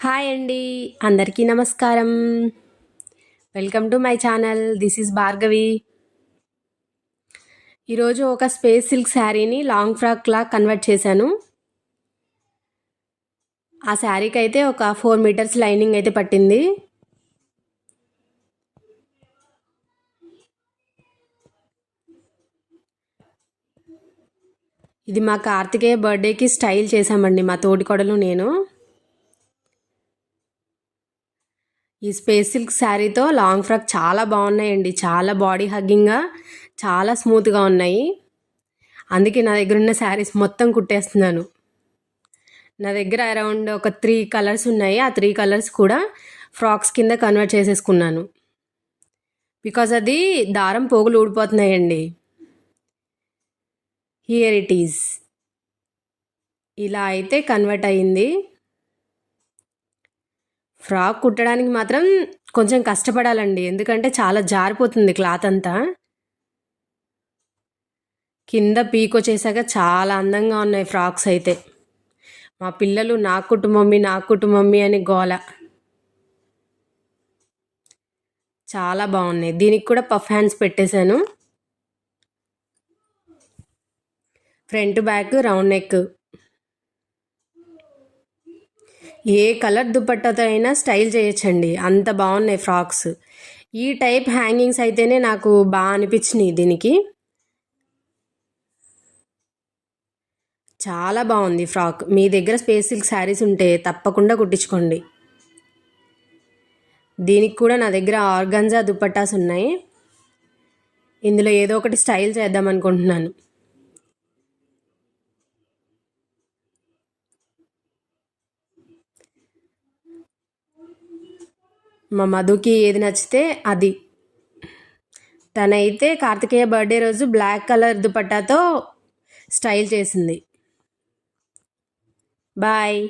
Hi అండి, అందరికీ నమస్కారం. Welcome to my channel. This is Bhargavi. ఈరోజు ఒక స్పేస్ సిల్క్ శారీని లాంగ్ ఫ్రాక్లా కన్వర్ట్ చేశాను. ఆ శారీకి అయితే ఒక 4 మీటర్స్ లైనింగ్ అయితే పట్టింది. ఇది మా కార్తికేయ బర్త్డేకి స్టైల్ చేశామండి, మా తోటికోడలు నేను. ఈ స్పేస్ సిల్క్ శారీతో లాంగ్ ఫ్రాక్ చాలా బాగున్నాయండి. చాలా బాడీ హగ్గింగ్గా, చాలా స్మూత్గా ఉన్నాయి. అందుకే నా దగ్గర ఉన్న శారీస్ మొత్తం కుట్టేస్తున్నాను. నా దగ్గర అరౌండ్ ఒక 3 కలర్స్ ఉన్నాయి. ఆ 3 కలర్స్ కూడా ఫ్రాక్స్ కింద కన్వర్ట్ చేసేసుకున్నాను. బికాజ్ అది దారం పోగులు ఊడిపోతున్నాయండి. Here it is. ఇలా అయితే కన్వర్ట్ అయ్యింది. ఫ్రాక్ కుట్టడానికి మాత్రం కొంచెం కష్టపడాలండి, ఎందుకంటే చాలా జారిపోతుంది క్లాత్ అంతా. కింద పీక్ వచ్చేసాక చాలా అందంగా ఉన్నాయి ఫ్రాక్స్ అయితే. మా పిల్లలు నాకు కుట్టు మమ్మీ, నాకు కుట్టు మమ్మీ అని గోల. చాలా బాగున్నాయి. దీనికి కూడా పఫ్ హ్యాండ్స్ పెట్టేశాను. Front back round neck. ఏ కలర్ దుపట్టాతో అయినా స్టైల్ చేయొచ్చండి, అంత బాగున్నాయి ఫ్రాక్స్. ఈ టైప్ హ్యాంగింగ్స్ అయితేనే నాకు బాగా అనిపించినాయి. దీనికి చాలా బాగుంది ఫ్రాక్. మీ దగ్గర స్పేస్ సిల్క్ శారీస్ ఉంటే తప్పకుండా కుట్టించుకోండి. దీనికి కూడా నా దగ్గర ఆర్గంజా దుపట్టాస్ ఉన్నాయి. ఇందులో ఏదో ఒకటి స్టైల్ చేద్దాం అనుకుంటున్నాను. మా మధుకి ఏది నచ్చితే అది. తనైతే కార్తికేయ బర్త్డే రోజు బ్లాక్ కలర్ దుపట్టాతో స్టైల్ చేసింది. బాయ్.